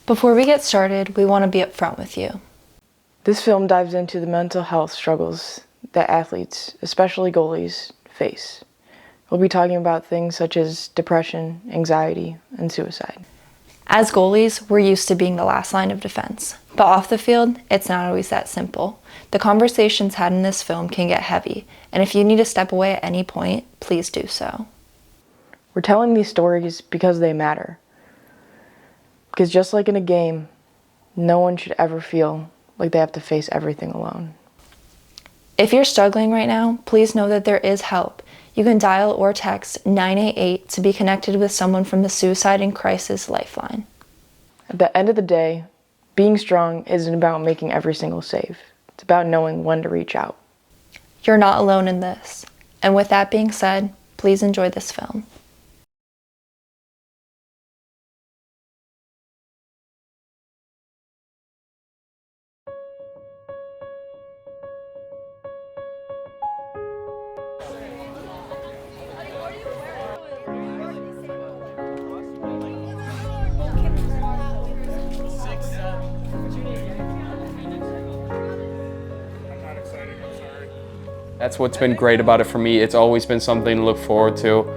Before we get started, we want to be upfront with you. This film dives into the mental health struggles that athletes, especially goalies, face. We'll be talking about things such as depression, anxiety, and suicide. As goalies, we're used to being the last line of defense. But off the field, it's not always that simple. The conversations had in this film can get heavy, and if you need to step away at any point, please do so. We're telling these stories because they matter. Because just like in a game, no one should ever feel like they have to face everything alone. If you're struggling right now, please know that there is help. You can dial or text 988 to be connected with someone from the Suicide and Crisis Lifeline. At the end of the day, being strong isn't about making every single save. It's about knowing when to reach out. You're not alone in this. And with that being said, please enjoy this film. That's what's been great about it for me. It's always been something to look forward to.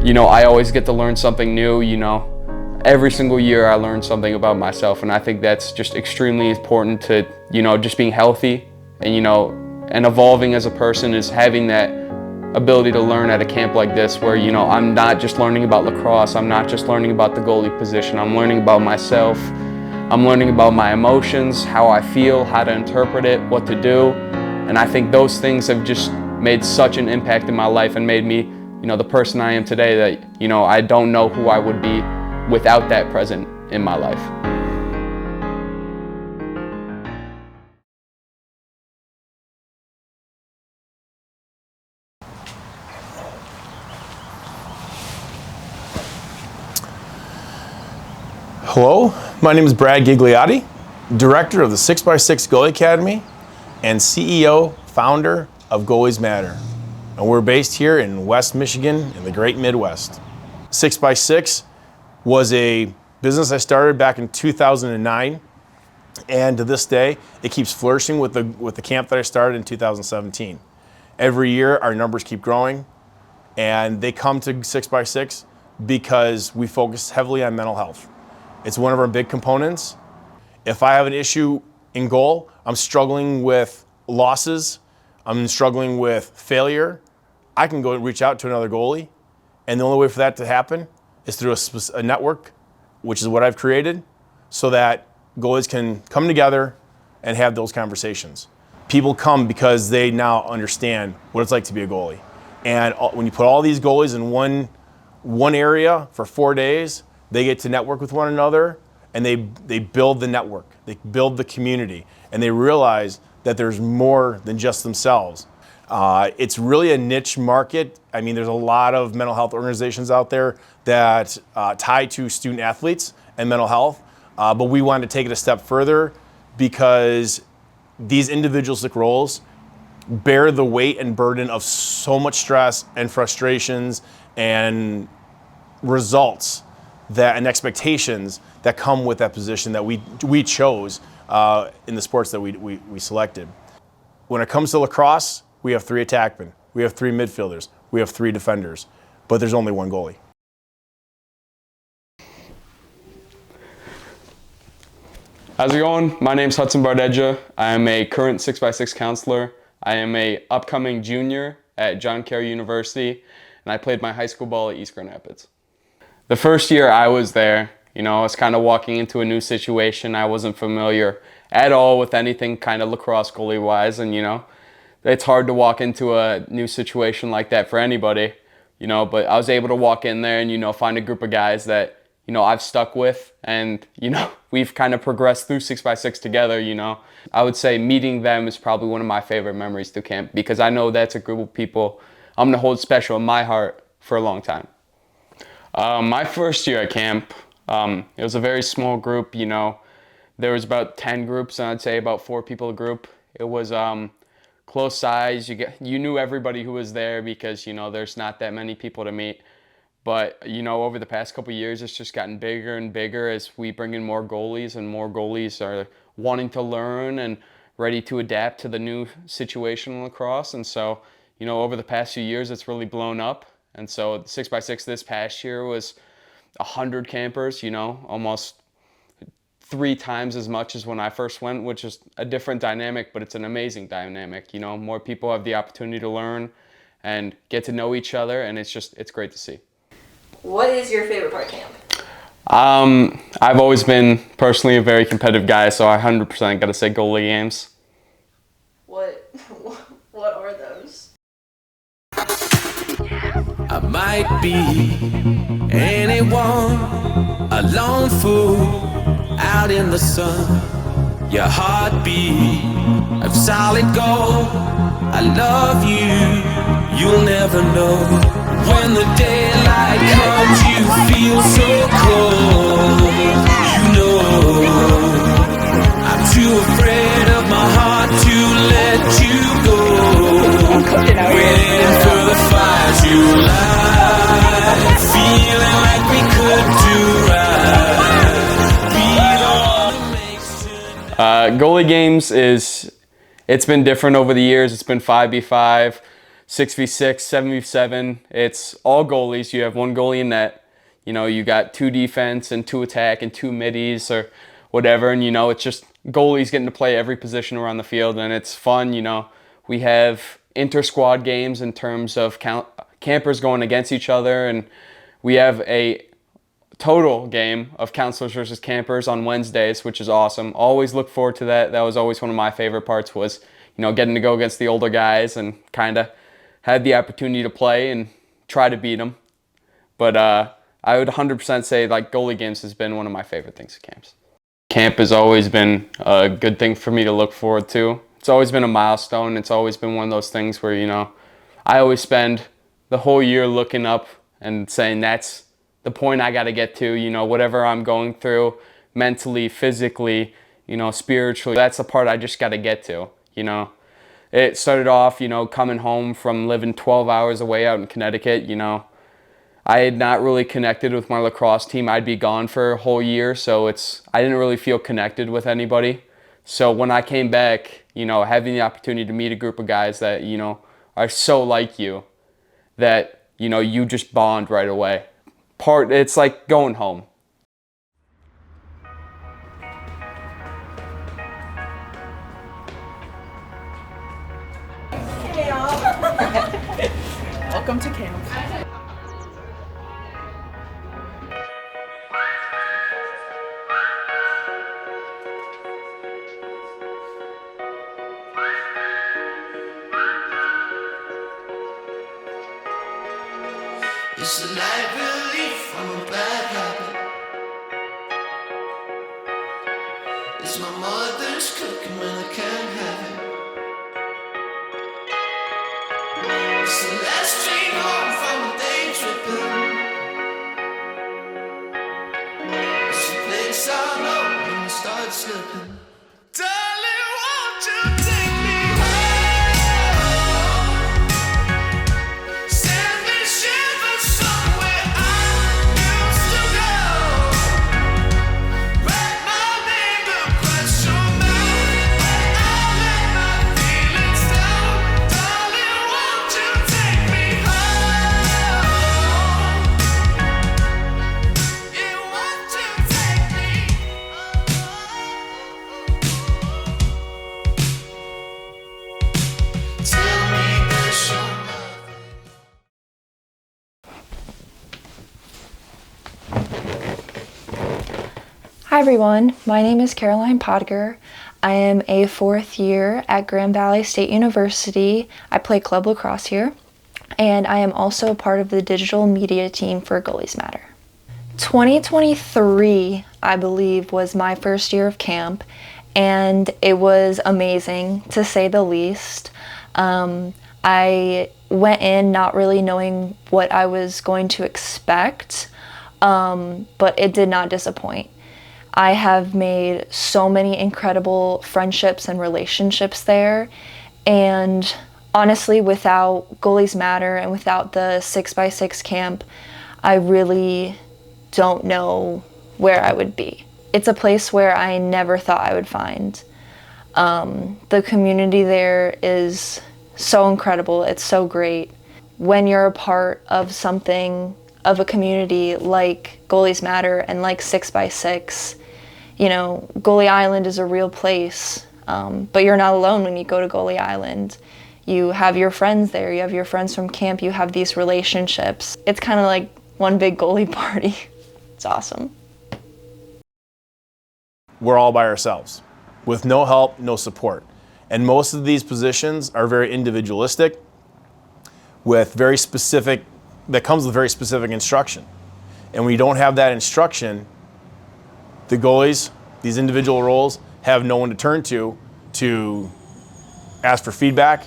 You know, I always get to learn something new, you know. Every single year I learn something about myself, and I think that's just extremely important to, you know, just being healthy and, you know, and evolving as a person is having that ability to learn at a camp like this where, you know, I'm not just learning about lacrosse, I'm not just learning about the goalie position, I'm learning about myself, I'm learning about my emotions, how I feel, how to interpret it, what to do. And I think those things have just made such an impact in my life and made me, you know, the person I am today that, you know, I don't know who I would be without that present in my life. Hello, my name is Brad Gigliotti, Director of the 6x6 Goalie Academy and CEO, founder of Goalies Matter. And we're based here in West Michigan in the great Midwest. 6x6 was a business I started back in 2009, and to this day, it keeps flourishing with the camp that I started in 2017. Every year, our numbers keep growing, and they come to 6x6 because we focus heavily on mental health. It's one of our big components. If I have an issue in goal, I'm struggling with losses, I'm struggling with failure, I can go and reach out to another goalie, and the only way for that to happen is through a network, which is what I've created, so that goalies can come together and have those conversations. People come because they now understand what it's like to be a goalie. And when you put all these goalies in one area for 4 days, they get to network with one another, and they build the network, they build the community, and they realize that there's more than just themselves. It's really a niche market. I mean, there's a lot of mental health organizations out there that tie to student athletes and mental health, but we wanted to take it a step further because these individualistic roles bear the weight and burden of so much stress and frustrations and results and expectations that come with that position that we chose in the sports that we selected. When it comes to lacrosse, we have 3 attackmen, we have 3 midfielders, we have 3 defenders, but there's only 1 goalie. How's it going? My name's Hudson Bardeja. I am a current 6x6 counselor. I am a upcoming junior at John Carey University, and I played my high school ball at East Grand Rapids. The first year I was there, you know, I was kind of walking into a new situation. I wasn't familiar at all with anything kind of lacrosse goalie-wise, and, you know, it's hard to walk into a new situation like that for anybody, you know, but I was able to walk in there and, you know, find a group of guys that, I've stuck with, and, we've kind of progressed through 6x6 together, I would say meeting them is probably one of my favorite memories through camp, because I know that's a group of people I'm going to hold special in my heart for a long time. My first year at camp, it was a very small group, there was about 10 groups, and I'd say about 4 people a group. It was close size. You knew everybody who was there because, there's not that many people to meet. But, over the past couple of years, it's just gotten bigger and bigger as we bring in more goalies, and more goalies are wanting to learn and ready to adapt to the new situation in lacrosse. And so, over the past few years, it's really blown up. And so 6x6 this past year was 100 campers, almost 3 times as much as when I first went, which is a different dynamic, but it's an amazing dynamic. More people have the opportunity to learn and get to know each other, and it's great to see. What is your favorite part of camp? I've always been personally a very competitive guy, so I 100% got to say goalie games. What are those? I might be anyone, a lone fool out in the sun. Your heartbeat of solid gold. I love you, you'll never know. When the daylight comes, you feel so cold. I'm too afraid of my heart to let you go. Waiting for the fire to light, feeling like we could do right. Be the one that makes tonight. Goalie games it's been different over the years. It's been 5v5, 6v6, 7v7. It's all goalies. You have one goalie in net. You got 2 defense and 2 attack and 2 middies or whatever. And, it's just goalies getting to play every position around the field. And it's fun. We have inter-squad games in terms of campers going against each other. And we have a total game of counselors versus campers on Wednesdays, which is awesome. Always look forward to that. That was always one of my favorite parts was, getting to go against the older guys and kind of had the opportunity to play and try to beat them. But I would 100% say goalie games has been one of my favorite things at camps. Camp has always been a good thing for me to look forward to. It's always been a milestone. It's always been one of those things where, I always spend the whole year looking up and saying that's the point I got to get to, whatever I'm going through mentally, physically, spiritually. That's the part I just got to get to, It started off, coming home from living 12 hours away out in Connecticut, I had not really connected with my lacrosse team. I'd be gone for a whole year, so I didn't really feel connected with anybody. So when I came back, having the opportunity to meet a group of guys that, are so like you, that, you just bond right away. It's like going home. Welcome to camp. It's a light relief from a bad habit. It's my mother's cooking when I can't have it. It's the last train home from a day tripping. It's the place I know when I start slipping. Darling, won't you take me home? Send me shivers somewhere I used to go. Write my name across your mouth when I let my feelings down. Darling, won't you take me home? Yeah, won't you take me home? Tell me there's your Hi everyone, my name is Caroline Podger. I am a 4th year at Grand Valley State University. I play club lacrosse here, and I am also part of the digital media team for Goalies Matter. 2023, I believe, was my first year of camp, and it was amazing, to say the least. I went in not really knowing what I was going to expect, but it did not disappoint. I have made so many incredible friendships and relationships there, and honestly, without Goalies Matter and without the 6x6 camp, I really don't know where I would be. It's a place where I never thought I would find. The community there is so incredible. It's so great. When you're a part of something, of a community like Goalies Matter and like 6x6, you know, Goalie Island is a real place, but you're not alone when you go to Goalie Island. You have your friends there, you have your friends from camp, you have these relationships. It's kind of like one big goalie party. It's awesome. We're all by ourselves with no help, no support. And most of these positions are very individualistic with very specific, that comes with very specific instruction. And when you don't have that instruction, the goalies, these individual roles, have no one to turn to ask for feedback,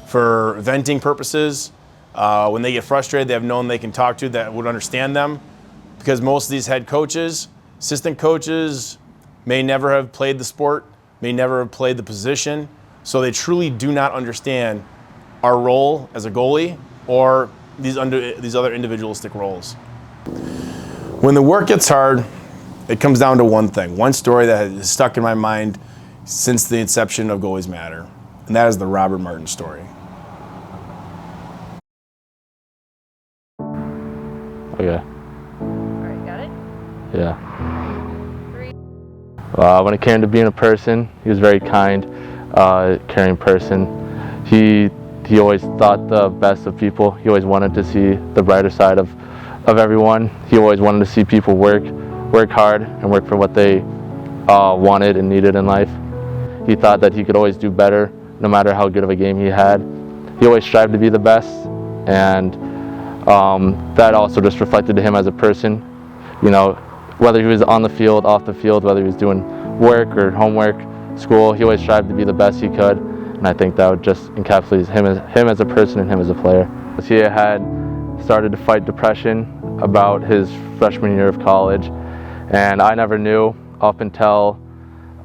for venting purposes. When they get frustrated, they have no one they can talk to that would understand them. Because most of these head coaches, assistant coaches, may never have played the sport, may never have played the position, so they truly do not understand our role as a goalie or these other individualistic roles. When the work gets hard, it comes down to one thing, one story that has stuck in my mind since the inception of Goalies Matter, and that is the Robert Martin story. Okay. Alright, got it? Yeah. When it came to being a person, he was a very kind, caring person. He always thought the best of people. He always wanted to see the brighter side of everyone. He always wanted to see people work hard and work for what they wanted and needed in life. He thought that he could always do better no matter how good of a game he had. He always strived to be the best, and that also just reflected to him as a person. You know, whether he was on the field, off the field, whether he was doing work or homework, school, he always strived to be the best he could, and I think that would just encapsulate him as a person and him as a player. He had started to fight depression about his freshman year of college, and I never knew up until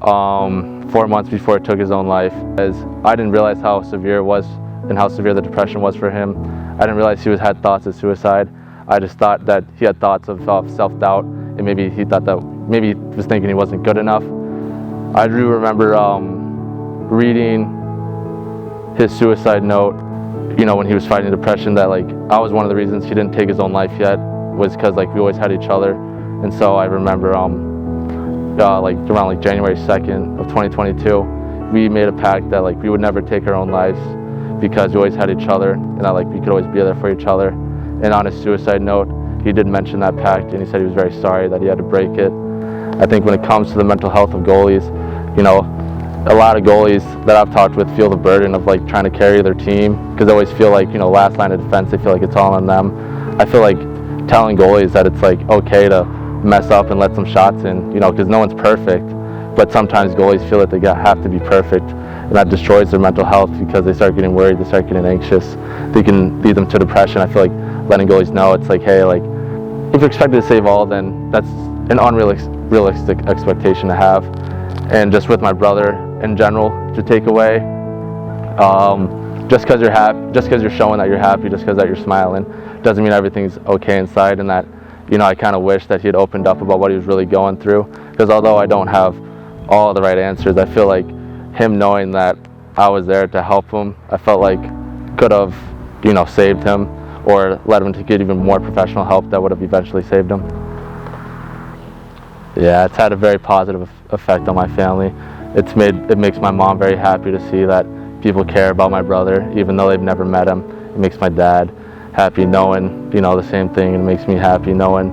4 months before he took his own life, as I didn't realize how severe it was and how severe the depression was for him. I didn't realize he had thoughts of suicide. I just thought that he had thoughts of self-doubt, and maybe he thought that maybe he was thinking he wasn't good enough. I do remember reading his suicide note, you know, when he was fighting depression, that like I was one of the reasons he didn't take his own life yet, was because like we always had each other. And so I remember like around like January 2nd of 2022, we made a pact that like we would never take our own lives because we always had each other, and that like we could always be there for each other. And on his suicide note, he did mention that pact, and he said he was very sorry that he had to break it. I think when it comes to the mental health of goalies, you know, a lot of goalies that I've talked with feel the burden of like trying to carry their team, because they always feel like, you know, last line of defense, they feel like it's all on them. I feel like telling goalies that it's like okay to mess up and let some shots in, you know, because no one's perfect, but sometimes goalies feel that they have to be perfect, and that destroys their mental health because they start getting worried, they start getting anxious. They can lead them to depression. I feel like letting goalies know it's like, hey, like if you're expected to save all, then that's an unrealistic expectation to have. And just with my brother in general, to take away, just because you're happy, just because you're showing that you're happy, just because that you're smiling, doesn't mean everything's okay inside. And that, you know, I kind of wish that he had opened up about what he was really going through, because although I don't have all the right answers, I feel like him knowing that I was there to help him, I felt like could have, you know, saved him or led him to get even more professional help that would have eventually saved him. Yeah, it's had a very positive effect on my family. It makes my mom very happy to see that people care about my brother, even though they've never met him. It makes my dad happy knowing, you know, the same thing. It makes me happy knowing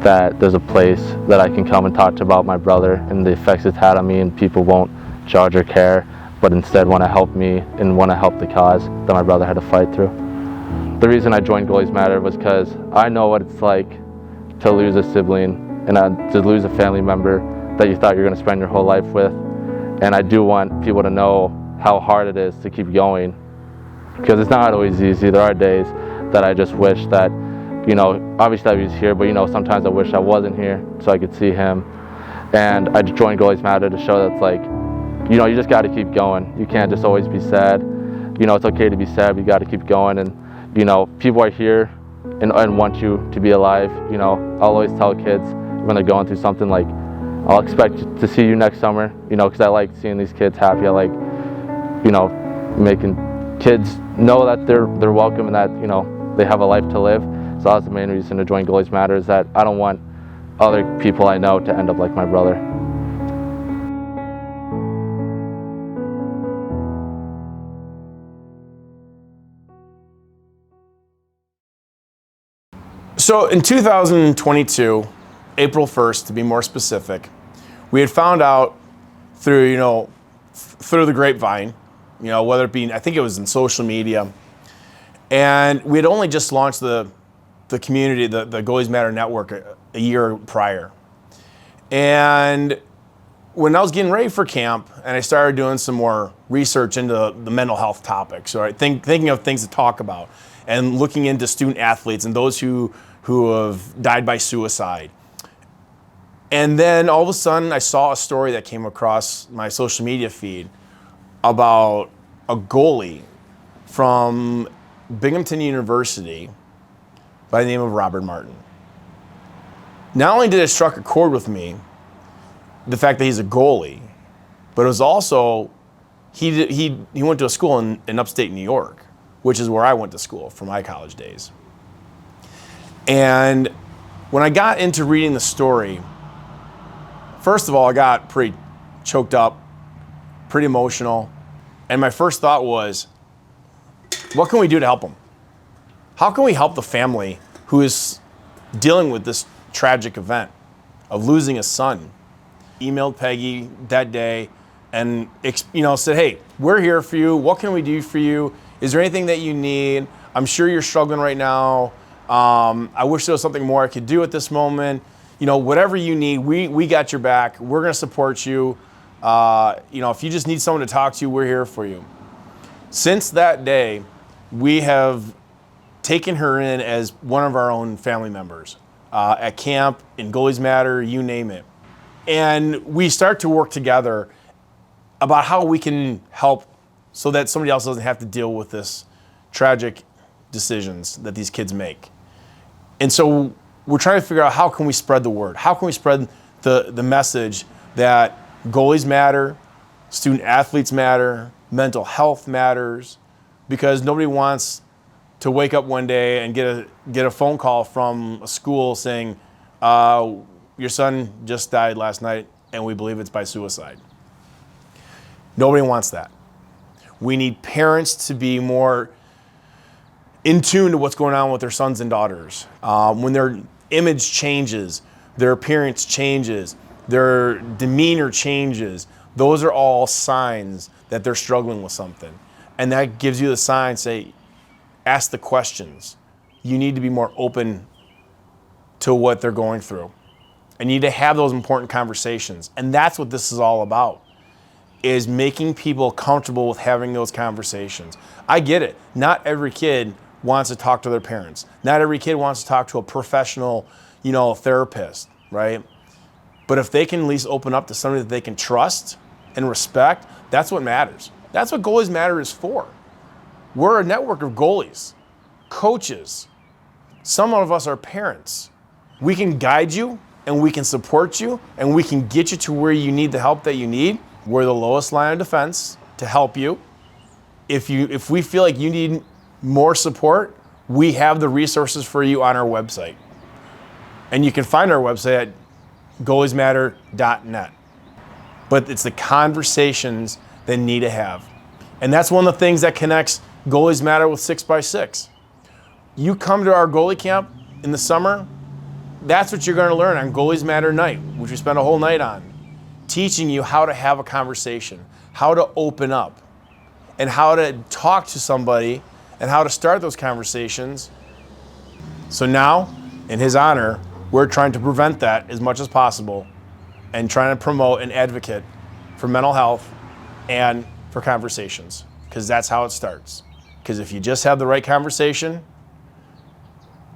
that there's a place that I can come and talk to about my brother and the effects it's had on me, and people won't judge or care, but instead want to help me and want to help the cause that my brother had to fight through. The reason I joined Goalies Matter was because I know what it's like to lose a sibling and to lose a family member that you thought you were going to spend your whole life with. And I do want people to know how hard it is to keep going, because it's not always easy. There are days that I just wish that, obviously I was here, but sometimes I wish I wasn't here so I could see him. And I joined Goalies Matter to show that's like, you just got to keep going. You can't just always be sad. It's okay to be sad, but you got to keep going. And people are here and want you to be alive. I'll always tell kids when they're going through something, like, I'll expect to see you next summer, because I like seeing these kids happy. I like, making kids know that they're welcome and that, they have a life to live. So that's the main reason to join Goalies Matter, is that I don't want other people I know to end up like my brother. So in 2022, April 1st to be more specific, we had found out through, through the grapevine, whether it be, I think it was in social media, and we had only just launched the community, the Goalies Matter Network a year prior. And when I was getting ready for camp and I started doing some more research into the mental health topics, right, thinking of things to talk about and looking into student athletes and those who have died by suicide. And then all of a sudden I saw a story that came across my social media feed about a goalie from Binghamton University by the name of Robert Martin. Not only did it struck a chord with me, the fact that he's a goalie, but it was also, he went to a school in upstate New York, which is where I went to school for my college days. And when I got into reading the story, first of all, I got pretty choked up, pretty emotional. And my first thought was, what can we do to help him? How can we help the family who is dealing with this tragic event of losing a son? Emailed Peggy that day and said, hey, we're here for you. What can we do for you? Is there anything that you need? I'm sure you're struggling right now. I wish there was something more I could do at this moment. Whatever you need, we got your back. We're going to support you. If you just need someone to talk to, we're here for you. Since that day, we have taken her in as one of our own family members at camp, in Goalies Matter, you name it. And we start to work together about how we can help so that somebody else doesn't have to deal with this tragic decisions that these kids make. And so we're trying to figure out, how can we spread the word? How can we spread the message that goalies matter, student athletes matter, mental health matters, because nobody wants to wake up one day and get a phone call from a school saying, your son just died last night and we believe it's by suicide. Nobody wants that. We need parents to be more in tune to what's going on with their sons and daughters. When their image changes, their appearance changes, their demeanor changes, those are all signs that they're struggling with something. And that gives you the sign, say, ask the questions. You need to be more open to what they're going through. And you need to have those important conversations. And that's what this is all about, is making people comfortable with having those conversations. I get it. Not every kid wants to talk to their parents. Not every kid wants to talk to a professional, therapist, right? But if they can at least open up to somebody that they can trust and respect, that's what matters. That's what Goalies Matter is for. We're a network of goalies, coaches. Some of us are parents. We can guide you and we can support you and we can get you to where you need the help that you need. We're the lowest line of defense to help you. If we feel like you need more support, we have the resources for you on our website. And you can find our website at goaliesmatter.net. But it's the conversations that need to have. And that's one of the things that connects Goalies Matter with 6x6. You come to our goalie camp in the summer, that's what you're going to learn on Goalies Matter Night, which we spent a whole night on, teaching you how to have a conversation, how to open up, and how to talk to somebody, and how to start those conversations. So now, in his honor, We're trying to prevent that as much as possible and trying to promote and advocate for mental health and for conversations, because that's how it starts. Because if you just have the right conversation,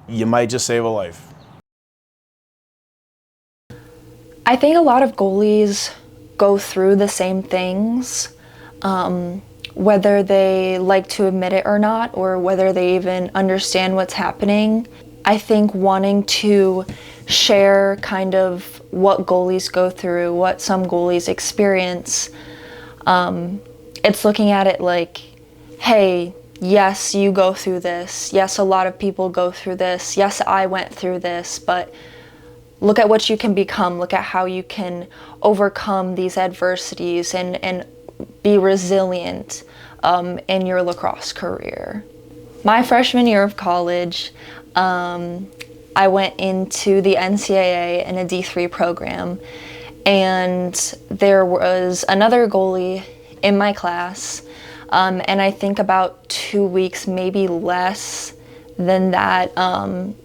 you might just save a life. I think a lot of goalies go through the same things, whether they like to admit it or not, or whether they even understand what's happening. I think wanting to share kind of what goalies go through, what some goalies experience, it's looking at it like, hey, yes, you go through this. Yes, a lot of people go through this. Yes, I went through this, but look at what you can become. Look at how you can overcome these adversities and be resilient in your lacrosse career. My freshman year of college, I went into the NCAA in a D3 program, and there was another goalie in my class, and I think about 2 weeks, maybe less than that,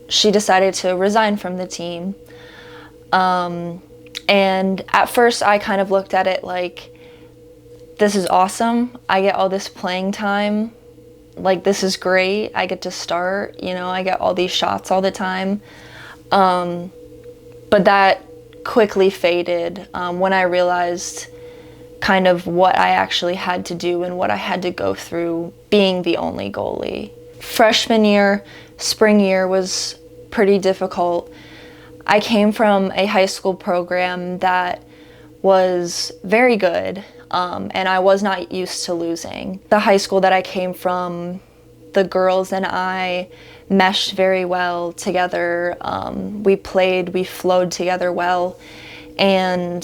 she decided to resign from the team. And at first I kind of looked at it like, this is awesome. I get all this playing time. Like, this is great. I get to start, I get all these shots all the time. But that quickly faded when I realized kind of what I actually had to do and what I had to go through being the only goalie. Freshman year, spring year was pretty difficult. I came from a high school program that was very good, and I was not used to losing. The high school that I came from, the girls and I meshed very well together. We played, we flowed together well, and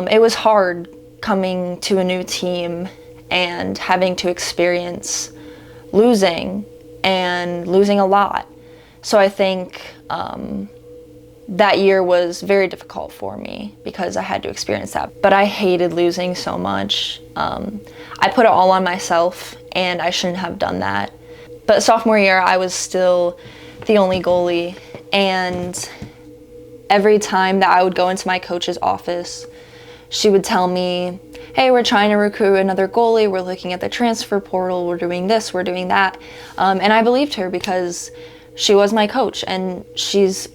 it was hard coming to a new team and having to experience losing, and losing a lot. So I think that year was very difficult for me because I had to experience that. But I hated losing so much. I put it all on myself, and I shouldn't have done that. But sophomore year, I was still the only goalie, and every time that I would go into my coach's office, she would tell me, hey, we're trying to recruit another goalie, we're looking at the transfer portal, we're doing this, we're doing that. And I believed her because she was my coach, and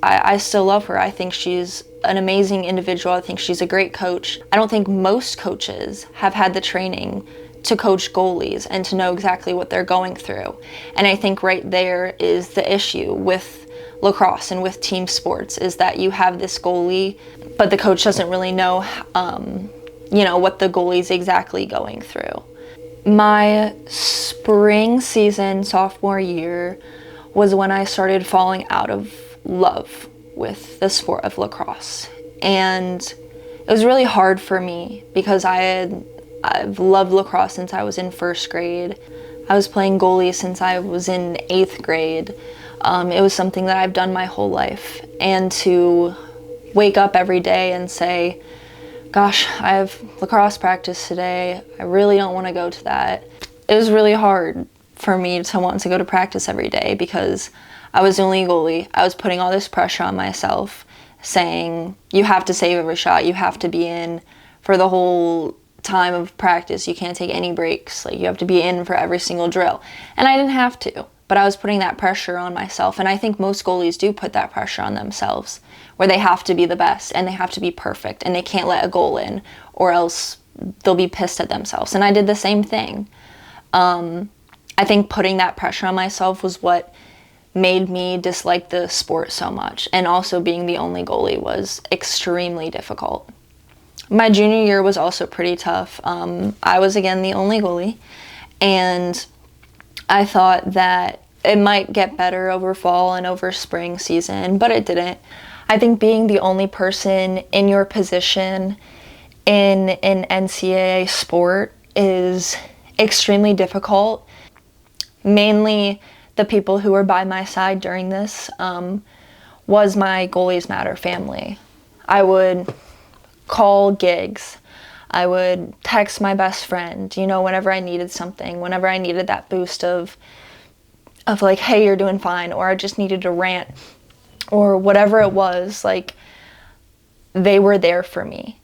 I still love her. I think she's an amazing individual. I think she's a great coach. I don't think most coaches have had the training to coach goalies and to know exactly what they're going through. And I think right there is the issue with lacrosse and with team sports, is that you have this goalie, but the coach doesn't really know, what the goalie's exactly going through. My spring season, sophomore year, was when I started falling out of love with the sport of lacrosse. And it was really hard for me because I've loved lacrosse since I was in first grade. I was playing goalie since I was in 8th grade. It was something that I've done my whole life. And to wake up every day and say, gosh, I have lacrosse practice today, I really don't want to go to that. It was really hard for me to want to go to practice every day because I was the only goalie. I was putting all this pressure on myself, saying, you have to save every shot, you have to be in for the whole time of practice, you can't take any breaks, like you have to be in for every single drill. And I didn't have to, but I was putting that pressure on myself, and I think most goalies do put that pressure on themselves, where they have to be the best and they have to be perfect and they can't let a goal in or else they'll be pissed at themselves. And I did the same thing. I think putting that pressure on myself was what made me dislike the sport so much. And also being the only goalie was extremely difficult. My junior year was also pretty tough. I was again the only goalie, and I thought that it might get better over fall and over spring season, but it didn't. I think being the only person in your position in an NCAA sport is extremely difficult. Mainly the people who were by my side during this was my Goalies Matter family. I would call gigs. I would text my best friend, whenever I needed something, whenever I needed that boost of like, hey, you're doing fine, or I just needed to rant or whatever it was, like, they were there for me.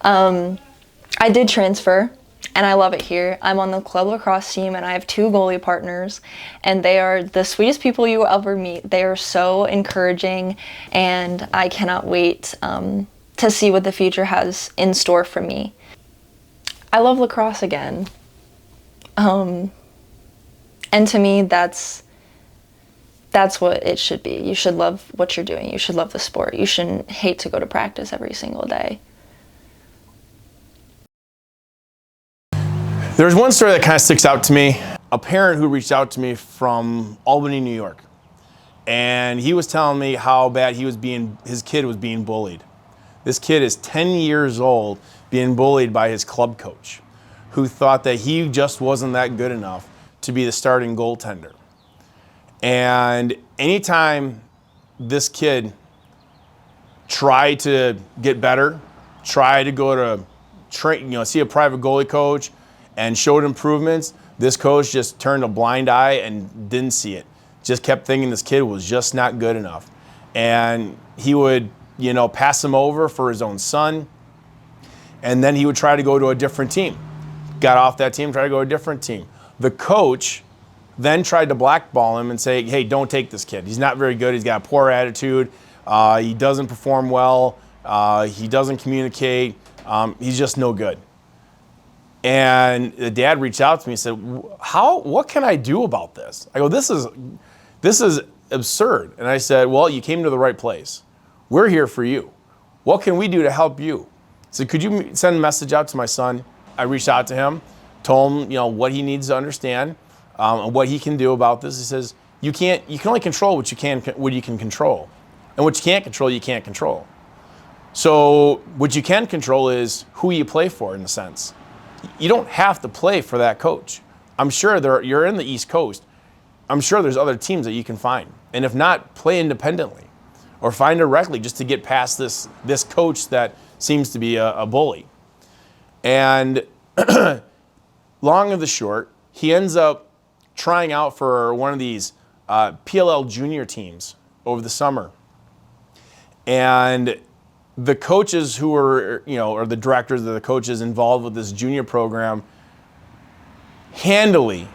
I did transfer, and I love it here. I'm on the club lacrosse team, and I have 2 goalie partners, and they are the sweetest people you will ever meet. They are so encouraging, and I cannot wait to see what the future has in store for me. I love lacrosse again. And to me, that's what it should be. You should love what you're doing. You should love the sport. You shouldn't hate to go to practice every single day. There's one story that kind of sticks out to me. A parent who reached out to me from Albany, New York. And he was telling me how bad his kid was being bullied. This kid is 10 years old being bullied by his club coach, who thought that he just wasn't that good enough to be the starting goaltender. And anytime this kid tried to get better, tried to go to see a private goalie coach and showed improvements, this coach just turned a blind eye and didn't see it. Just kept thinking this kid was just not good enough. And he would, pass him over for his own son. And then he would try to go to a different team. Got off that team, tried to go to a different team. The coach then tried to blackball him and say, hey, don't take this kid. He's not very good. He's got a poor attitude. He doesn't perform well. He doesn't communicate. He's just no good. And the dad reached out to me and said, what can I do about this? I go, this is absurd. And I said, well, you came to the right place. We're here for you. What can we do to help you? So could you send a message out to my son? I reached out to him, told him, what he needs to understand, and what he can do about this. He says, you can only control what you can control. And what you can't control, you can't control. So what you can control is who you play for, in a sense. You don't have to play for that coach. I'm sure you're in the East Coast. I'm sure there's other teams that you can find. And if not, play independently or find directly just to get past this coach that seems to be a bully. And long of the short, he ends up trying out for one of these PLL junior teams over the summer. And the coaches who were, or the directors of the coaches involved with this junior program handily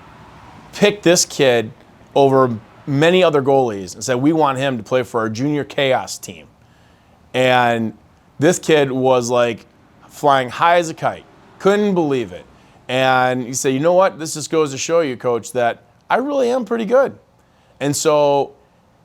picked this kid over many other goalies and said, we want him to play for our junior chaos team. And this kid was like flying high as a kite, couldn't believe it. And he said, you know what, this just goes to show you, coach, that I really am pretty good. And so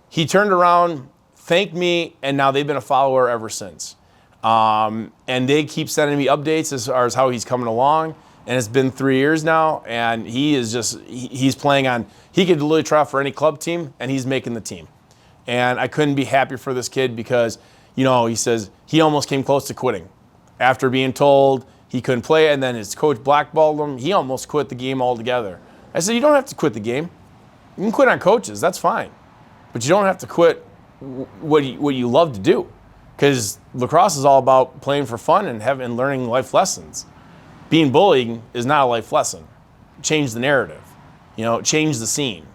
he turned around, thanked me, and now they've been a follower ever since. And they keep sending me updates as far as how he's coming along. And it's been 3 years now, and he's playing on, he could literally try out for any club team, and he's making the team. And I couldn't be happier for this kid because, he says he almost came close to quitting. After being told he couldn't play, and then his coach blackballed him, he almost quit the game altogether. I said, you don't have to quit the game. You can quit on coaches, that's fine. But you don't have to quit what you love to do, because lacrosse is all about playing for fun and learning life lessons. Being bullied is not a life lesson. Change the narrative, change the scene,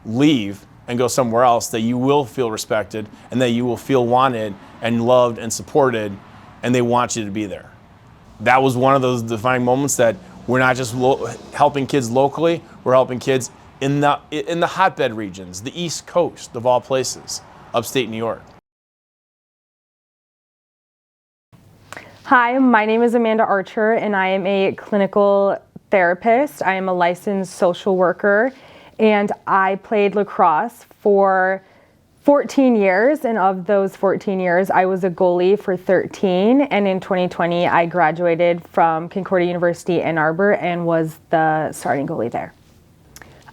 leave and go somewhere else that you will feel respected and that you will feel wanted and loved and supported, and they want you to be there. That was one of those defining moments that we're not just helping kids locally, we're helping kids in the hotbed regions, the East Coast of all places, upstate New York. Hi, my name is Amanda Archer, and I am a clinical therapist. I am a licensed social worker, and I played lacrosse for 14 years, and of those 14 years, I was a goalie for 13, and in 2020, I graduated from Concordia University Ann Arbor and was the starting goalie there.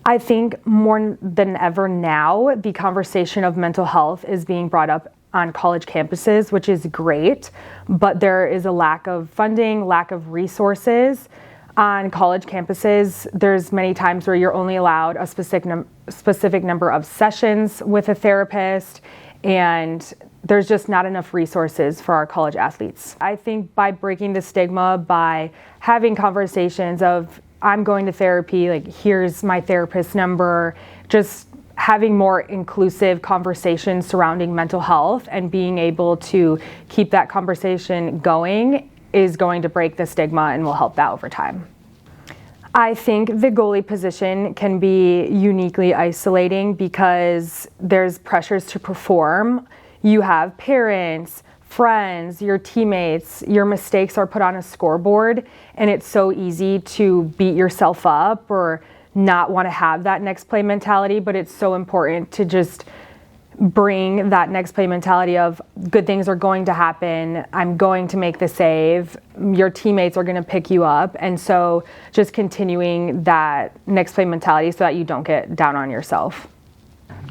I think more than ever now, the conversation of mental health is being brought up on college campuses, which is great, but there is a lack of funding, lack of resources. On college campuses, there's many times where you're only allowed a specific number of sessions with a therapist, and there's just not enough resources for our college athletes. I think by breaking the stigma, by having conversations of, I'm going to therapy, like, here's my therapist number, just having more inclusive conversations surrounding mental health and being able to keep that conversation going is going to break the stigma and will help that over time. I think the goalie position can be uniquely isolating because there's pressures to perform. You have parents, friends, your teammates, your mistakes are put on a scoreboard, and it's so easy to beat yourself up or not want to have that next play mentality, but it's so important to just bring that next play mentality of good things are going to happen, I'm going to make the save, your teammates are going to pick you up, and so just continuing that next play mentality so that you don't get down on yourself.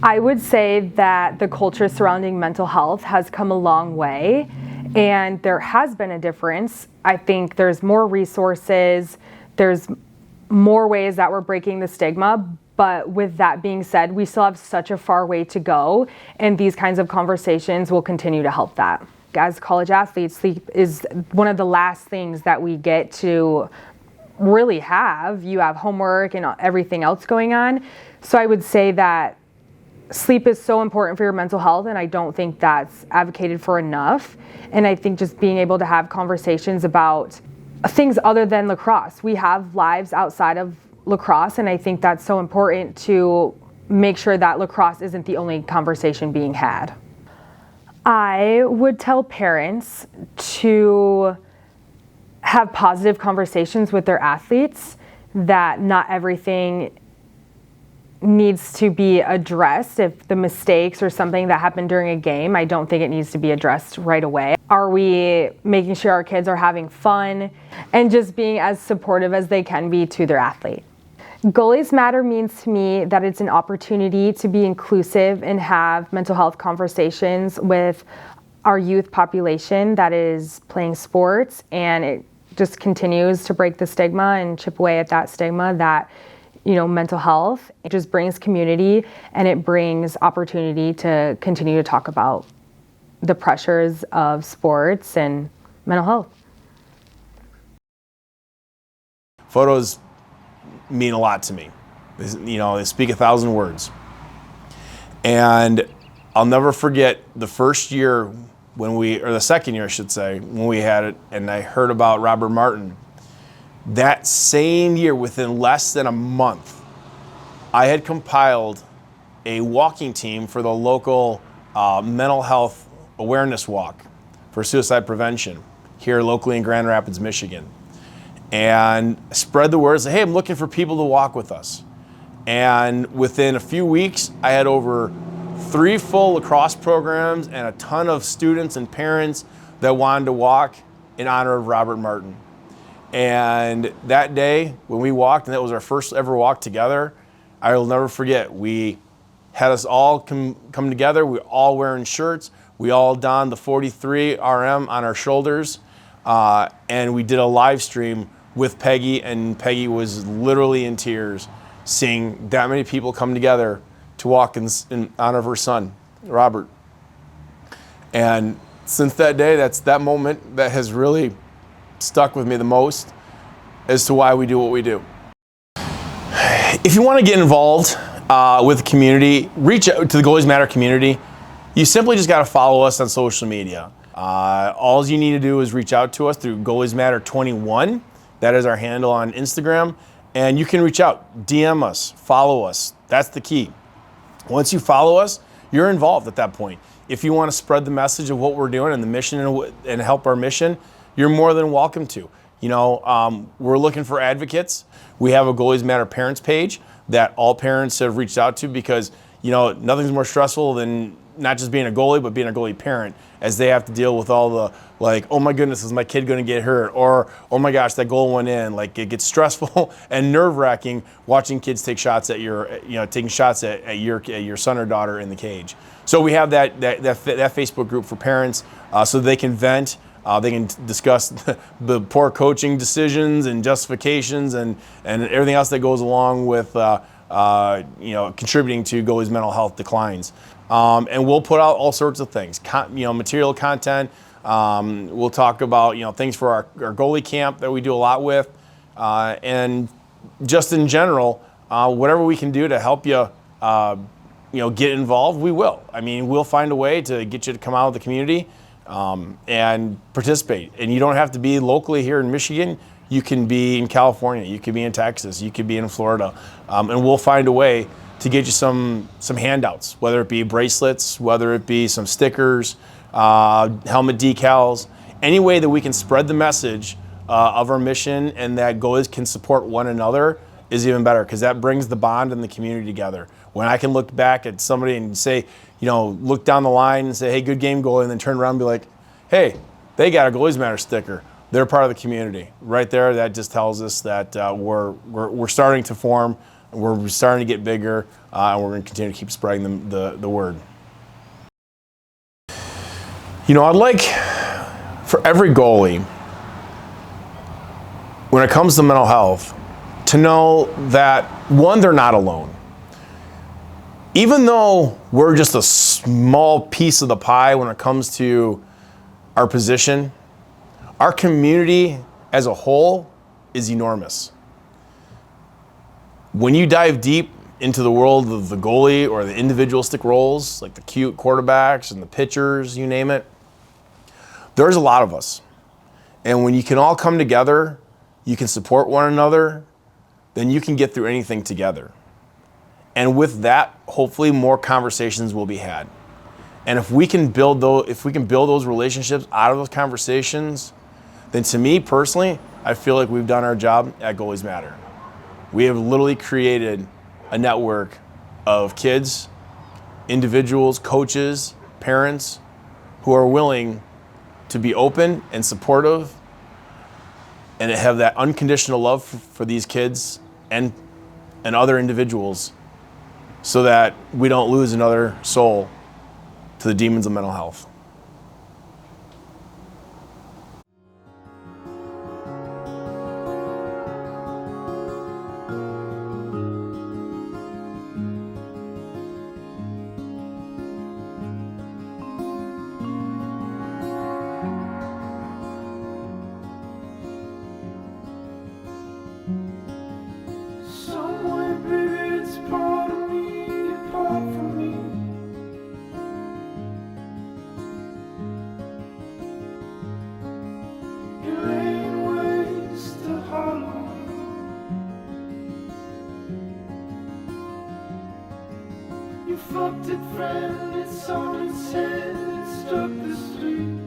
I would say that the culture surrounding mental health has come a long way, and there has been a difference. I think there's more resources, there's more ways that we're breaking the stigma, but with that being said, we still have such a far way to go, and these kinds of conversations will continue to help that. As college athletes, sleep is one of the last things that we get to really have. You have homework and everything else going on. So I would say that sleep is so important for your mental health, and I don't think that's advocated for enough. And I think just being able to have conversations about things other than lacrosse. We have lives outside of lacrosse, and I think that's so important to make sure that lacrosse isn't the only conversation being had. I would tell parents to have positive conversations with their athletes, that not everything needs to be addressed. If the mistakes or something that happened during a game, I don't think it needs to be addressed right away. Are we making sure our kids are having fun and just being as supportive as they can be to their athlete? Goalies Matter means to me that it's an opportunity to be inclusive and have mental health conversations with our youth population that is playing sports, and it just continues to break the stigma and chip away at that stigma that, you know, mental health. It just brings community, and it brings opportunity to continue to talk about the pressures of sports and mental health. Photos mean a lot to me. You know, they speak 1,000 words. And I'll never forget the first year or the second year, I should say, when we had it, and I heard about Robert Martin. That same year, within less than a month, I had compiled a walking team for the local mental health awareness walk for suicide prevention here locally in Grand Rapids, Michigan. And spread the word, say, hey, I'm looking for people to walk with us. And within a few weeks, I had over 3 full lacrosse programs and a ton of students and parents that wanted to walk in honor of Robert Martin. And that day, when we walked, and that was our first ever walk together, I will never forget. We had us all come together. We were all wearing shirts. We all donned the 43 RM on our shoulders. And we did a live stream with Peggy, and Peggy was literally in tears seeing that many people come together to walk in honor of her son, Robert. And since that day, that's that moment that has really stuck with me the most as to why we do what we do. If you want to get involved with the community, reach out to the Goalies Matter community. You simply just got to follow us on social media. All you need to do is reach out to us through Goalies Matter 21. That is our handle on Instagram. And you can reach out, DM us, follow us. That's the key. Once you follow us, you're involved at that point. If you want to spread the message of what we're doing and the mission and help our mission, you're more than welcome to. You know, we're looking for advocates. We have a Goalies Matter parents page that all parents have reached out to because, you know, nothing's more stressful than not just being a goalie, but being a goalie parent, as they have to deal with all the, like, oh my goodness, is my kid going to get hurt? Or, oh my gosh, that goal went in. Like, it gets stressful and nerve-wracking watching kids take shots at taking shots at your son or daughter in the cage. So we have that Facebook group for parents so they can vent. They can discuss the poor coaching decisions and justifications and everything else that goes along with contributing to goalies' mental health declines. And we'll put out all sorts of things, material content. We'll talk about things for our goalie camp that we do a lot with, and just in general, whatever we can do to help you get involved, we will. I mean, we'll find a way to get you to come out of the community and participate. And you don't have to be locally here in Michigan. You can be in California. You could be in Texas. You could be in Florida. And we'll find a way to get you some handouts, whether it be bracelets, whether it be some stickers, helmet decals, any way that we can spread the message of our mission and that goalies can support one another is even better, because that brings the bond and the community together. When I can look back at somebody and say, look down the line and say, hey, good game, goalie, and then turn around and be like, hey, they got a Goalies Matter sticker. They're part of the community. Right there, that just tells us that we're starting to form, we're starting to get bigger, and we're going to continue to keep spreading the word. I'd like for every goalie, when it comes to mental health, to know that, one, they're not alone. Even though we're just a small piece of the pie when it comes to our position, our community as a whole is enormous. When you dive deep into the world of the goalie or the individualistic roles, like the cute quarterbacks and the pitchers, you name it, there's a lot of us. And when you can all come together, you can support one another, then you can get through anything together. And with that, hopefully more conversations will be had. And if we can build those relationships out of those conversations, then to me personally, I feel like we've done our job at Goalies Matter. We have literally created a network of kids, individuals, coaches, parents who are willing to be open and supportive and have that unconditional love for these kids and other individuals, so that we don't lose another soul to the demons of mental health. Fucked it, friend, it's on its head, it struck the street.